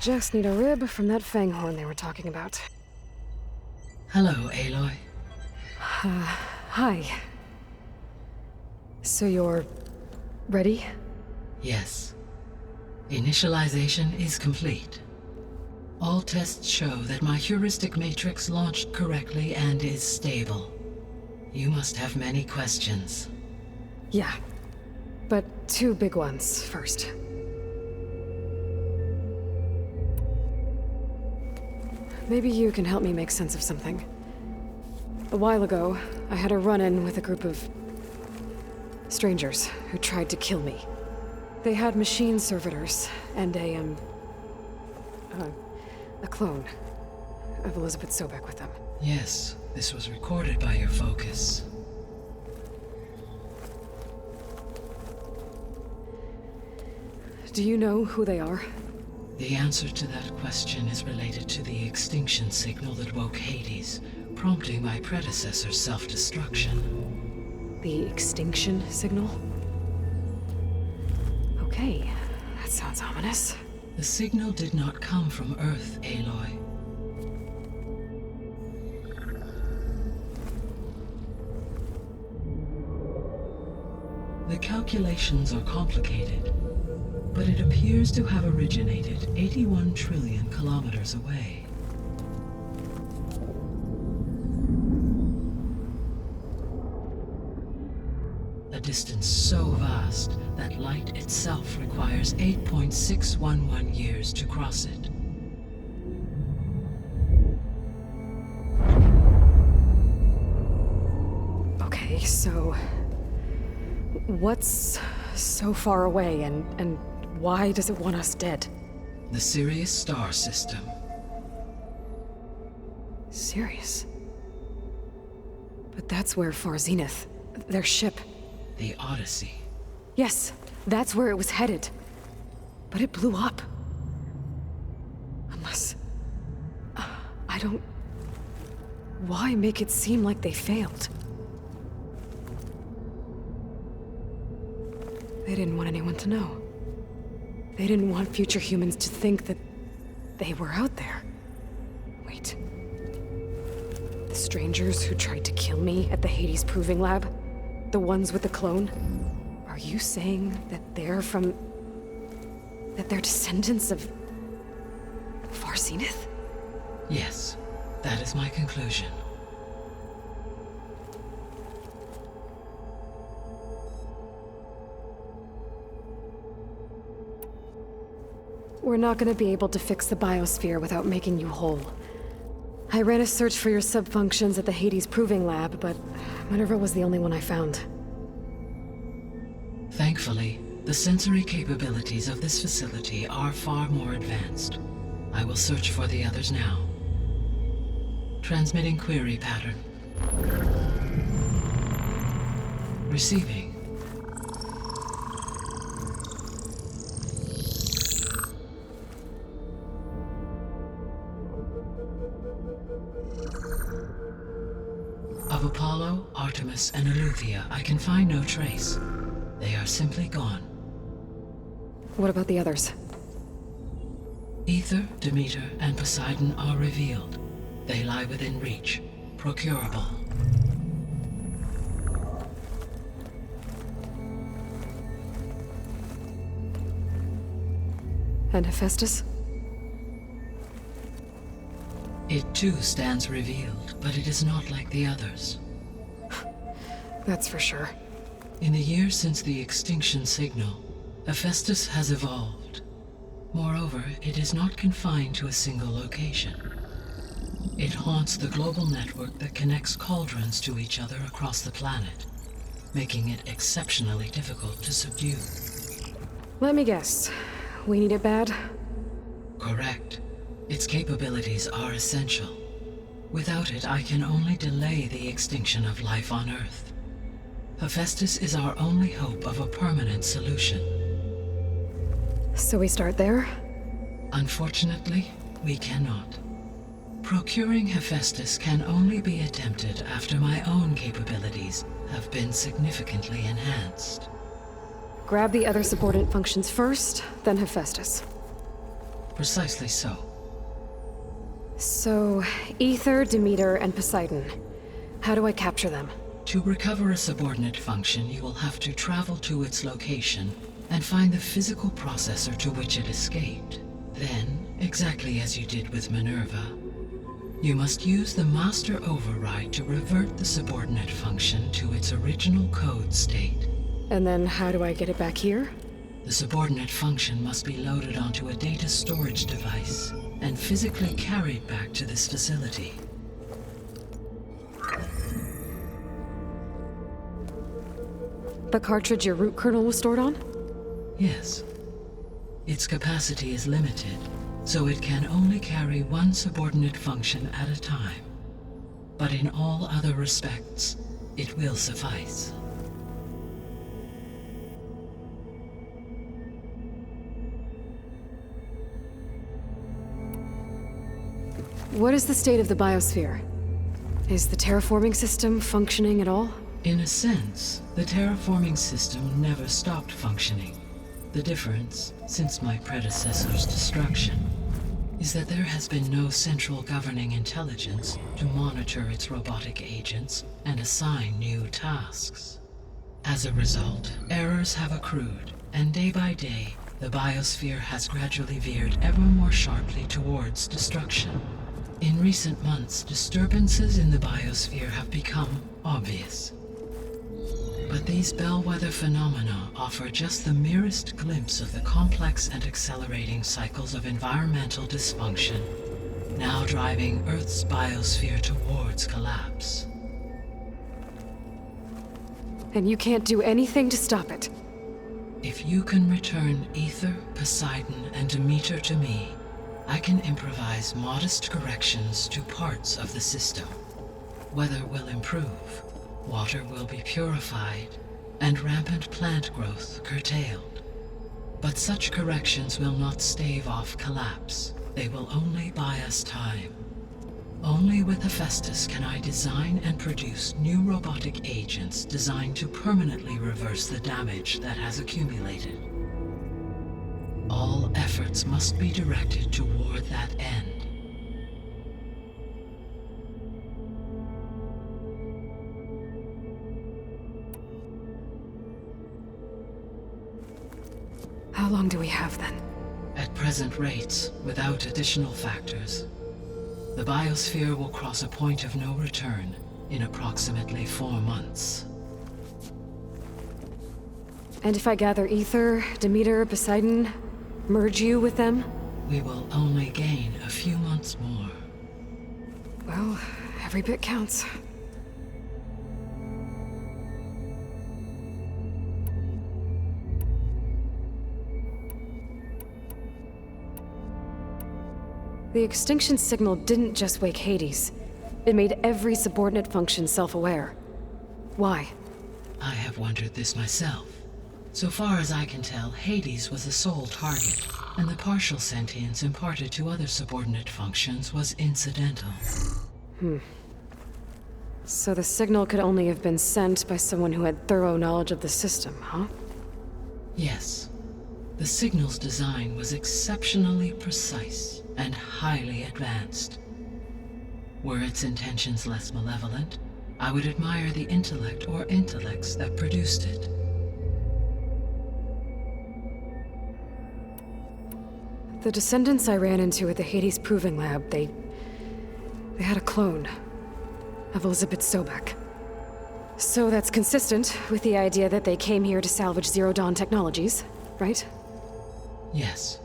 just need a rib from that fanghorn they were talking about. Hello, Aloy. Hi. So you're... ready? Yes. Initialization is complete. All tests show that my heuristic matrix launched correctly and is stable. You must have many questions. Yeah. But two big ones first. Maybe you can help me make sense of something. A while ago, I had a run-in with a group of... strangers who tried to kill me. They had machine servitors and a clone of Elizabeth Sobek with them. Yes, this was recorded by your focus. Do you know who they are? The answer to that question is related to the extinction signal that woke Hades, prompting my predecessor's self-destruction. The extinction signal? Okay, that sounds ominous. The signal did not come from Earth, Aloy. The calculations are complicated, but it appears to have originated 81 trillion kilometers away. A distance so vast that light itself requires 8.611 years to cross it. Okay, so... what's so far away, and why does it want us dead? The Sirius star system. Sirius? But that's where Far Zenith, their ship... The Odyssey. Yes, that's where it was headed. But it blew up. Unless... I don't... Why make it seem like they failed? They didn't want anyone to know. They didn't want future humans to think that they were out there. Wait. The strangers who tried to kill me at the Hades Proving Lab? The ones with the clone? Are you saying that they're from... that they're descendants of... Far Zenith? Yes, that is my conclusion. We're not gonna be able to fix the biosphere without making you whole. I ran a search for your subfunctions at the Hades Proving Lab, but Minerva was the only one I found. Thankfully, the sensory capabilities of this facility are far more advanced. I will search for the others now. Transmitting query pattern. Receiving. Of Apollo, Artemis, and Eleuthia, I can find no trace. They are simply gone. What about the others? Aether, Demeter, and Poseidon are revealed. They lie within reach, procurable. And Hephaestus? It too stands revealed, but it is not like the others. That's for sure. In the years since the extinction signal, Hephaestus has evolved. Moreover, it is not confined to a single location. It haunts the global network that connects cauldrons to each other across the planet, making it exceptionally difficult to subdue. Let me guess. We need it bad? Correct. Its capabilities are essential. Without it, I can only delay the extinction of life on Earth. Hephaestus is our only hope of a permanent solution. So we start there? Unfortunately, we cannot. Procuring Hephaestus can only be attempted after my own capabilities have been significantly enhanced. Grab the other subordinate functions first, then Hephaestus. Precisely so. So, Aether, Demeter, and Poseidon. How do I capture them? To recover a subordinate function, you will have to travel to its location and find the physical processor to which it escaped. Then, exactly as you did with Minerva, you must use the master override to revert the subordinate function to its original code state. And then how do I get it back here? The subordinate function must be loaded onto a data storage device and physically carried back to this facility. The cartridge your root kernel was stored on? Yes. Its capacity is limited, so it can only carry one subordinate function at a time. But in all other respects, it will suffice. What is the state of the biosphere? Is the terraforming system functioning at all? In a sense, the terraforming system never stopped functioning. The difference, since my predecessor's destruction, is that there has been no central governing intelligence to monitor its robotic agents and assign new tasks. As a result, errors have accrued, and day by day, the biosphere has gradually veered ever more sharply towards destruction. In recent months, disturbances in the biosphere have become obvious. But these bellwether phenomena offer just the merest glimpse of the complex and accelerating cycles of environmental dysfunction, now driving Earth's biosphere towards collapse. And you can't do anything to stop it? If you can return Aether, Poseidon, and Demeter to me, I can improvise modest corrections to parts of the system. Weather will improve, water will be purified, and rampant plant growth curtailed. But such corrections will not stave off collapse. They will only buy us time. Only with Hephaestus can I design and produce new robotic agents designed to permanently reverse the damage that has accumulated. All efforts must be directed toward that end. How long do we have then? At present rates, without additional factors, the biosphere will cross a point of no return in approximately 4 months. And if I gather Aether, Demeter, Poseidon, merge you with them? We will only gain a few months more. Well, every bit counts. The extinction signal didn't just wake Hades. It made every subordinate function self-aware. Why? I have wondered this myself. So far as I can tell, Hades was the sole target, and the partial sentience imparted to other subordinate functions was incidental. So the signal could only have been sent by someone who had thorough knowledge of the system, huh? Yes. The signal's design was exceptionally precise and highly advanced. Were its intentions less malevolent, I would admire the intellect or intellects that produced it. The descendants I ran into at the Hades Proving Lab, they had a clone of Elizabeth Sobek. So that's consistent with the idea that they came here to salvage Zero Dawn technologies, right? Yes.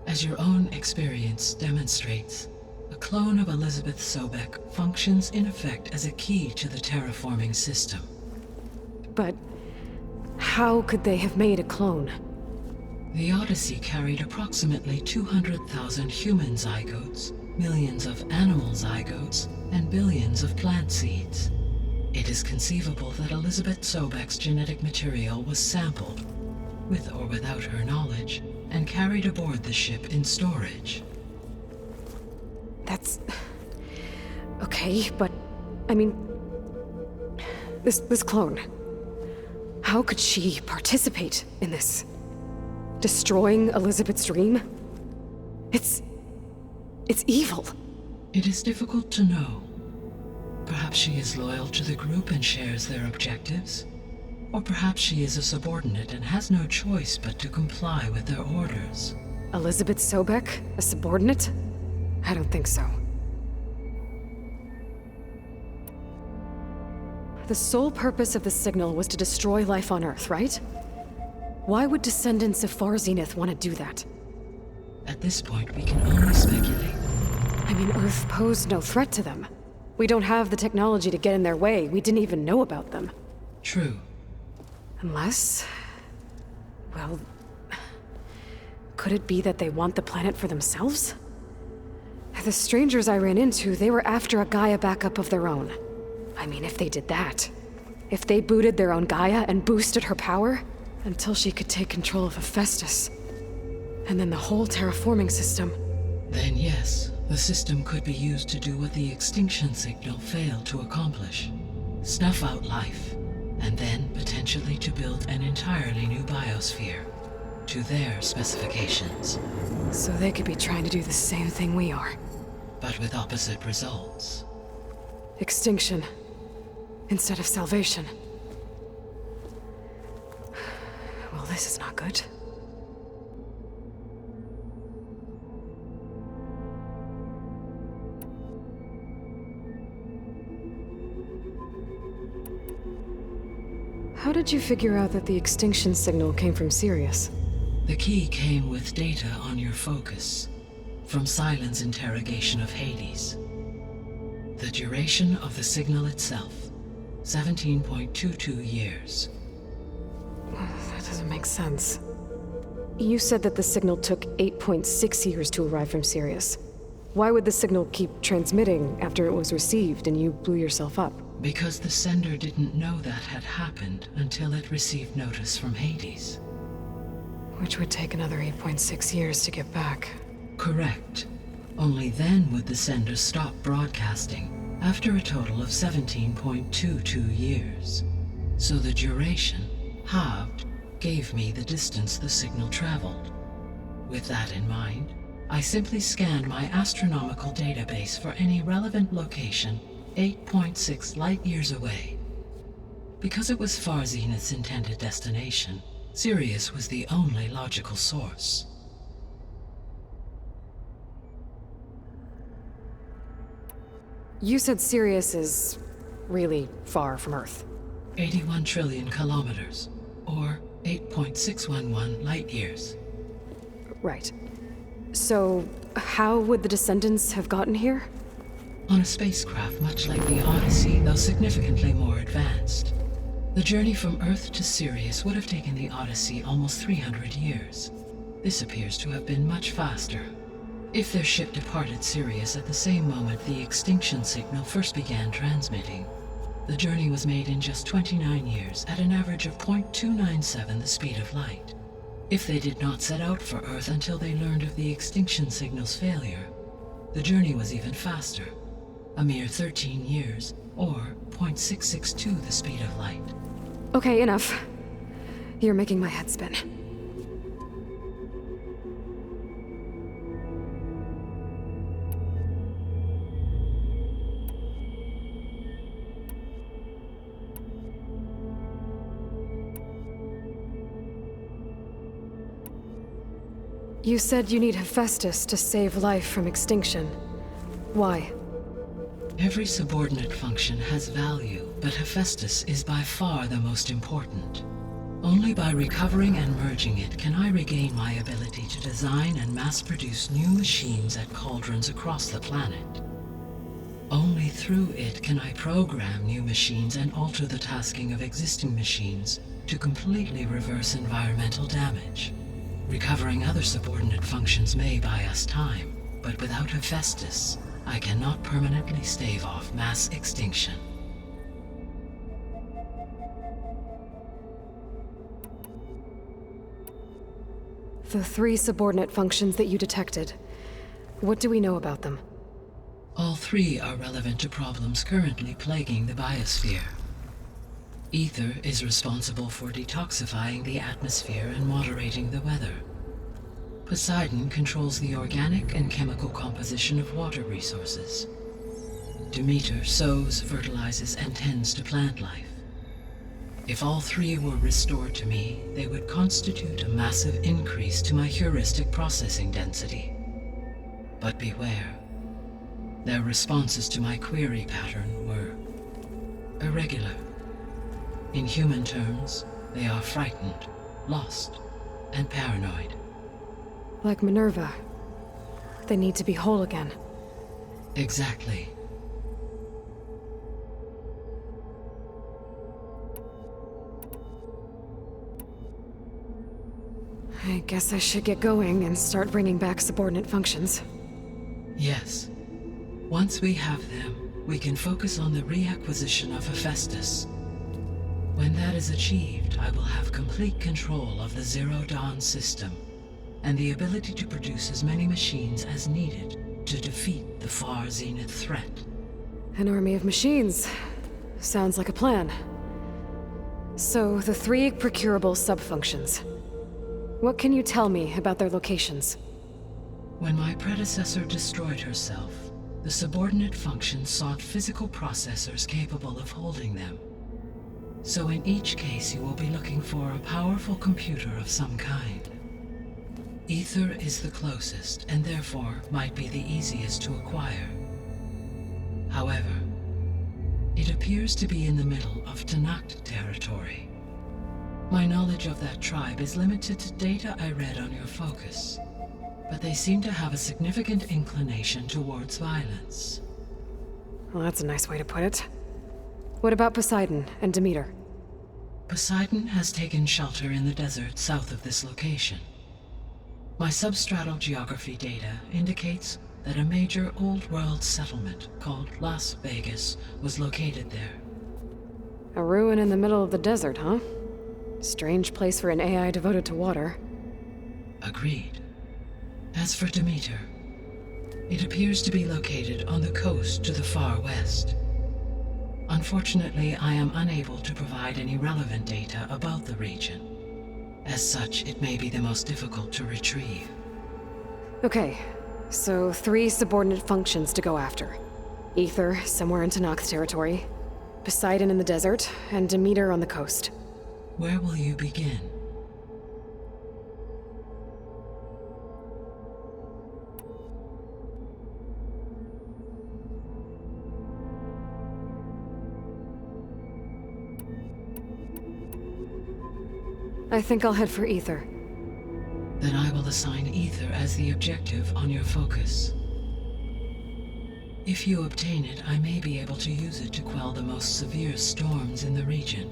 As your own experience demonstrates, a clone of Elizabeth Sobek functions in effect as a key to the terraforming system. But how could they have made a clone? The Odyssey carried approximately 200,000 human zygotes, millions of animal zygotes, and billions of plant seeds. It is conceivable that Elizabeth Sobek's genetic material was sampled, with or without her knowledge, and carried aboard the ship in storage. That's... okay, but... I mean... This clone... How could she participate in this? Destroying Elizabeth's dream? It's evil. It is difficult to know. Perhaps she is loyal to the group and shares their objectives. Or perhaps she is a subordinate and has no choice but to comply with their orders. Elizabeth Sobek, a subordinate? I don't think so. The sole purpose of the signal was to destroy life on Earth, right? Why would descendants of Far Zenith want to do that? At this point, we can only speculate. I mean, Earth posed no threat to them. We don't have the technology to get in their way. We didn't even know about them. True. Unless... well... could it be that they want the planet for themselves? The strangers I ran into, they were after a Gaia backup of their own. I mean, if they did that... if they booted their own Gaia and boosted her power... until she could take control of Hephaestus. And then the whole terraforming system. Then yes, the system could be used to do what the extinction signal failed to accomplish. Snuff out life, and then potentially to build an entirely new biosphere, to their specifications. So they could be trying to do the same thing we are. But with opposite results. Extinction. Instead of salvation. Well, this is not good. How did you figure out that the extinction signal came from Sirius? The key came with data on your focus, from Sylens' interrogation of Hades. The duration of the signal itself, 17.22 years. That doesn't make sense. You said that the signal took 8.6 years to arrive from Sirius. Why would the signal keep transmitting after it was received and you blew yourself up? Because the sender didn't know that had happened until it received notice from Hades. Which would take another 8.6 years to get back. Correct. Only then would the sender stop broadcasting, after a total of 17.22 years. So the duration, halved, gave me the distance the signal traveled. With that in mind, I simply scanned my astronomical database for any relevant location 8.6 light-years away. Because it was Far Zenith's intended destination, Sirius was the only logical source. You said Sirius is really far from Earth. 81 trillion kilometers, or 8.611 light-years. Right. So, how would the Descendants have gotten here? On a spacecraft much like the Odyssey, though significantly more advanced. The journey from Earth to Sirius would have taken the Odyssey almost 300 years. This appears to have been much faster. If their ship departed Sirius at the same moment the extinction signal first began transmitting, the journey was made in just 29 years at an average of 0.297 the speed of light. If they did not set out for Earth until they learned of the extinction signal's failure, the journey was even faster. A mere 13 years, or 0.662 the speed of light. Okay, enough. You're making my head spin. You said you need Hephaestus to save life from extinction. Why? Every subordinate function has value, but Hephaestus is by far the most important. Only by recovering and merging it can I regain my ability to design and mass-produce new machines at cauldrons across the planet. Only through it can I program new machines and alter the tasking of existing machines to completely reverse environmental damage. Recovering other subordinate functions may buy us time, but without Hephaestus, I cannot permanently stave off mass extinction. The 3 subordinate functions that you detected. What do we know about them? All 3 are relevant to problems currently plaguing the biosphere. Ether is responsible for detoxifying the atmosphere and moderating the weather. Poseidon controls the organic and chemical composition of water resources. Demeter sows, fertilizes, and tends to plant life. If all three were restored to me, they would constitute a massive increase to my heuristic processing density. But beware. Their responses to my query pattern were irregular. In human terms, they are frightened, lost, and paranoid. Like Minerva. They need to be whole again. Exactly. I guess I should get going and start bringing back subordinate functions. Yes. Once we have them, we can focus on the reacquisition of Hephaestus. When that is achieved, I will have complete control of the Zero Dawn system, and the ability to produce as many machines as needed to defeat the Far Zenith threat. An army of machines. Sounds like a plan. So, the 3 procurable subfunctions. What can you tell me about their locations? When my predecessor destroyed herself, the subordinate functions sought physical processors capable of holding them. So in each case you will be looking for a powerful computer of some kind. Ether is the closest, and therefore might be the easiest to acquire. However, it appears to be in the middle of Tenakth territory. My knowledge of that tribe is limited to data I read on your focus, but they seem to have a significant inclination towards violence. Well, that's a nice way to put it. What about Poseidon and Demeter? Poseidon has taken shelter in the desert south of this location. My substratal geography data indicates that a major old-world settlement called Las Vegas was located there. A ruin in the middle of the desert, huh? Strange place for an AI devoted to water. Agreed. As for Demeter, it appears to be located on the coast to the far west. Unfortunately, I am unable to provide any relevant data about the region. As such, it may be the most difficult to retrieve. Okay, so 3 subordinate functions to go after. Ether, somewhere in Tenakth territory. Poseidon in the desert, and Demeter on the coast. Where will you begin? I think I'll head for Ether. Then I will assign Ether as the objective on your focus. If you obtain it, I may be able to use it to quell the most severe storms in the region.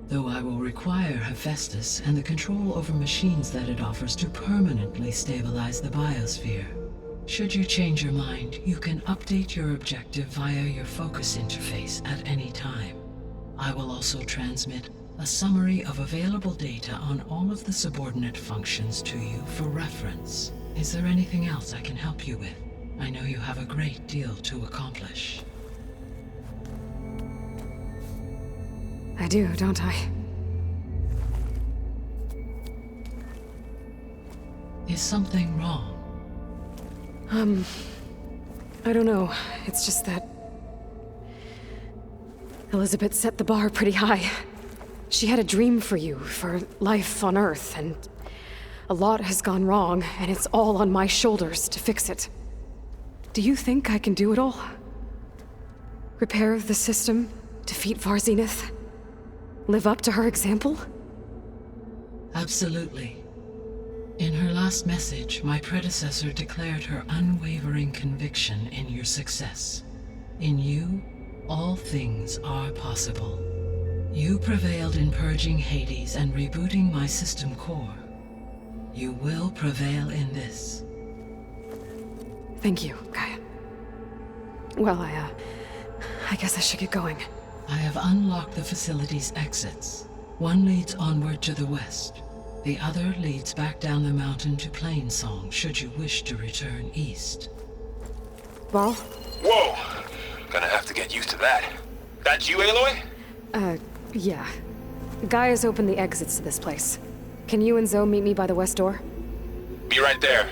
Though I will require Hephaestus and the control over machines that it offers to permanently stabilize the biosphere. Should you change your mind, you can update your objective via your focus interface at any time. I will also transmit a summary of available data on all of the subordinate functions to you for reference. Is there anything else I can help you with? I know you have a great deal to accomplish. I do, don't I? Is something wrong? I don't know. It's just that Elizabeth set the bar pretty high. She had a dream for you, for life on Earth, and a lot has gone wrong, and it's all on my shoulders to fix it. Do you think I can do it all? Repair the system, defeat Far Zenith, live up to her example? Absolutely. In her last message, my predecessor declared her unwavering conviction in your success. In you, all things are possible. You prevailed in purging Hades and rebooting my system core. You will prevail in this. Thank you, Gaia. Well, I guess I should get going. I have unlocked the facility's exits. One leads onward to the west. The other leads back down the mountain to Plainsong, should you wish to return east. Ball? Whoa! Gonna have to get used to that. That's you, Aloy? Yeah. Gaia's opened the exits to this place. Can you and Zoe meet me by the west door? Be right there.